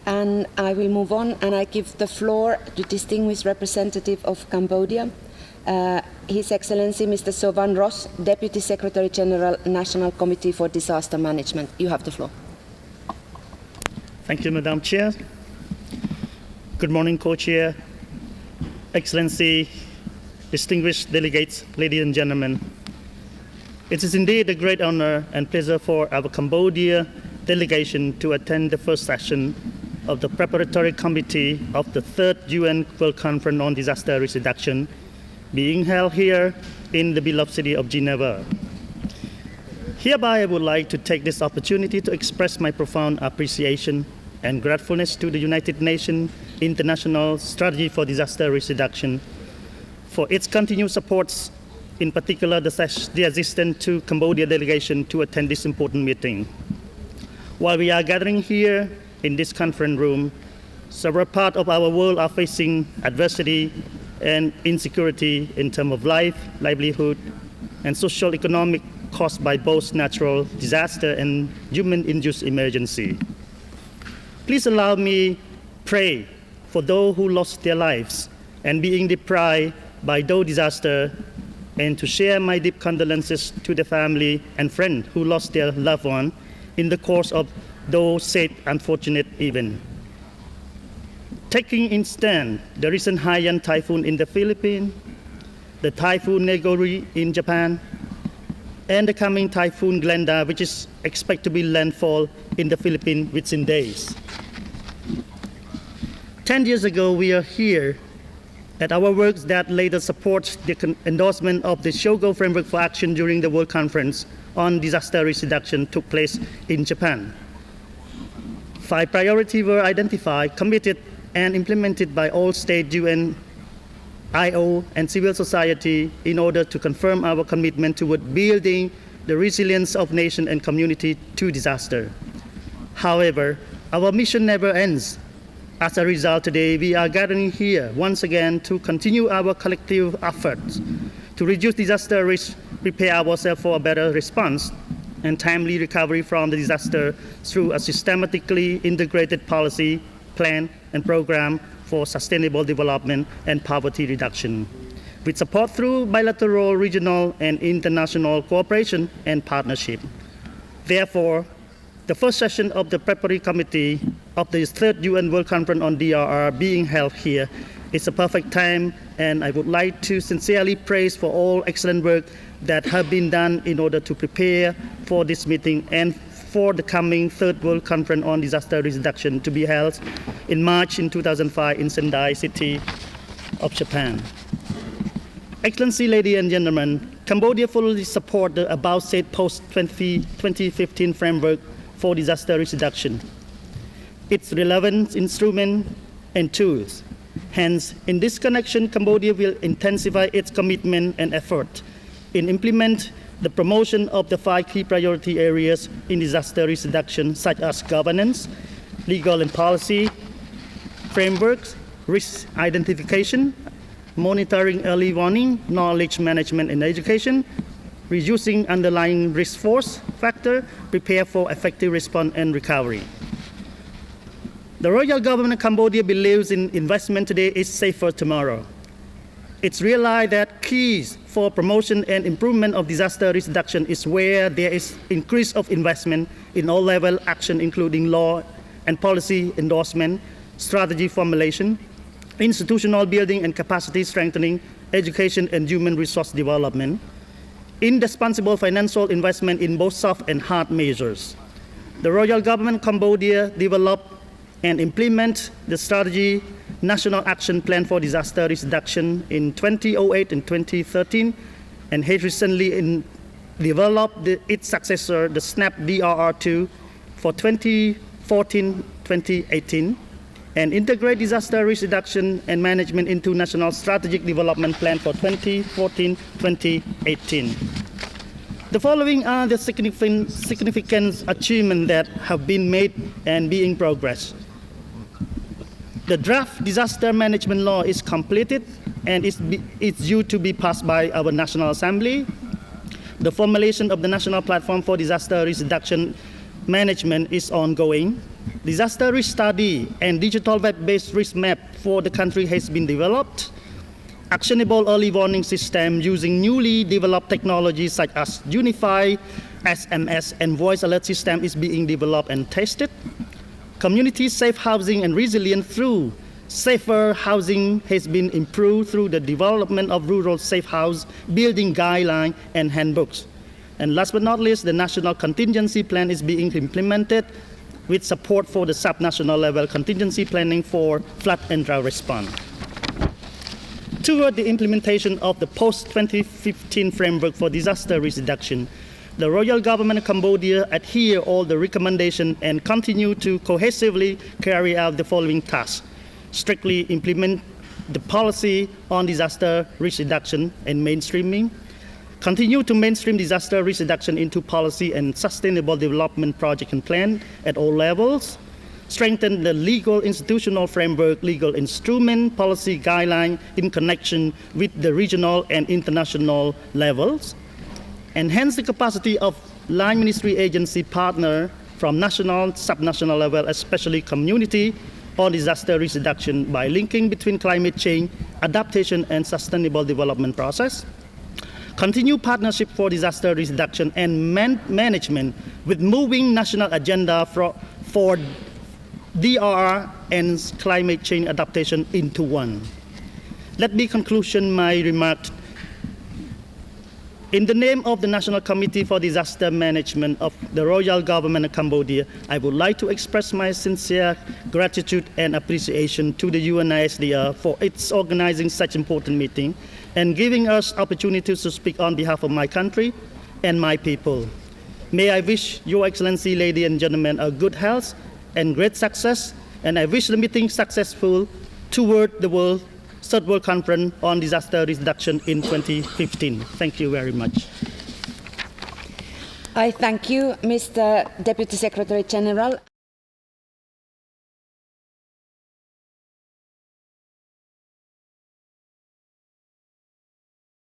And I will move on, and I give the floor to distinguished representative of Cambodia, His Excellency Mr. Sovann Ross, Deputy Secretary General, National Committee for Disaster Management. You have the floor. Thank you, Madam Chair. Good morning, Co-Chair, Excellency, distinguished delegates, ladies and gentlemen. It is indeed a great honor and pleasure for our Cambodia delegation to attend the first session of the Preparatory Committee of the 3rd UN World Conference on Disaster Risk Reduction, being held here in the beloved city of Geneva. Hereby, I would like to take this opportunity to express my profound appreciation and gratefulness to the United Nations International Strategy for Disaster Risk Reduction for its continued supports, in particular the assistance to Cambodia delegation to attend this important meeting. While we are gathering here in this conference room, several parts of our world are facing adversity and insecurity in terms of life, livelihood, and social economic caused by both natural disaster and human-induced emergency. Please allow me pray for those who lost their lives and being deprived by those disasters, and to share my deep condolences to the family and friends who lost their loved one in the course of those said unfortunate events. Taking instance the recent Haiyan typhoon in the Philippines, the Typhoon Negori in Japan, and the coming Typhoon Glenda, which is expected to be landfall in the Philippines within days. 10 years ago, we are here at our works that later supports the endorsement of the Shogo Framework for Action during the World Conference on Disaster Risk Reduction took place in Japan. 5 priorities were identified, committed, and implemented by all state UN, IO, and civil society in order to confirm our commitment toward building the resilience of nation and community to disaster. However, our mission never ends. As a result, today we are gathering here once again to continue our collective efforts to reduce disaster risk, prepare ourselves for a better response, and timely recovery from the disaster through a systematically integrated policy, plan, and program for sustainable development and poverty reduction, with support through bilateral, regional, and international cooperation and partnership. Therefore, the first session of the Preparatory Committee of the 3rd UN World Conference on DRR being held here is a perfect time, and I would like to sincerely praise for all excellent work that have been done in order to prepare for this meeting and for the coming 3rd World Conference on Disaster Risk Reduction to be held in March in 2005 in Sendai city of Japan. Excellency, ladies and gentlemen, Cambodia fully supports the above said post-2015 framework for disaster risk reduction, its relevant instruments and tools. Hence, in this connection, Cambodia will intensify its commitment and effort in implement the promotion of the 5 key priority areas in disaster risk reduction, such as governance, legal and policy, frameworks, risk identification, monitoring early warning, knowledge management and education, reducing underlying risk force factor, prepare for effective response and recovery. The Royal Government of Cambodia believes in investment today is safer tomorrow. It's realized that keys for promotion and improvement of disaster risk reduction is where there is increase of investment in all level action, including law and policy endorsement, strategy formulation, institutional building and capacity strengthening, education and human resource development, indispensable financial investment in both soft and hard measures. The Royal Government of Cambodia developed and implement the strategy National Action Plan for Disaster Risk Reduction in 2008 and 2013, and has recently developed its successor, the SNAP DRR2, for 2014-2018, and integrate disaster risk reduction and management into National Strategic Development Plan for 2014-2018. The following are the significant achievements that have been made and be in progress. The draft disaster management law is completed and it's due to be passed by our National Assembly. The formulation of the National Platform for Disaster Risk Reduction Management is ongoing. Disaster risk study and digital web-based risk map for the country has been developed. Actionable early warning system using newly developed technologies such as unified SMS and voice alert system is being developed and tested. Community safe housing and resilience through safer housing has been improved through the development of rural safe house building guidelines and handbooks. And last but not least, the national contingency plan is being implemented with support for the sub-national level contingency planning for flood and drought response. Toward the implementation of the post-2015 framework for disaster risk reduction, the Royal Government of Cambodia adhere all the recommendations and continue to cohesively carry out the following tasks: strictly implement the policy on disaster risk reduction and mainstreaming, continue to mainstream disaster risk reduction into policy and sustainable development project and plan at all levels, strengthen the legal institutional framework, legal instrument, policy guideline in connection with the regional and international levels, enhance the capacity of line ministry agency partner from national, subnational level, especially community, on disaster risk reduction by linking between climate change, adaptation, and sustainable development process. Continue partnership for disaster risk reduction and management with moving national agenda for DRR and climate change adaptation into one. Let me conclude my remarks. In the name of the National Committee for Disaster Management of the Royal Government of Cambodia, I would like to express my sincere gratitude and appreciation to the UNISDR for its organizing such important meeting and giving us opportunities to speak on behalf of my country and my people. May I wish Your Excellency, ladies and gentlemen, a good health and great success, and I wish the meeting successful toward the Third World Conference on Disaster Reduction in 2015. Thank you very much. I thank you, Mr. Deputy Secretary General.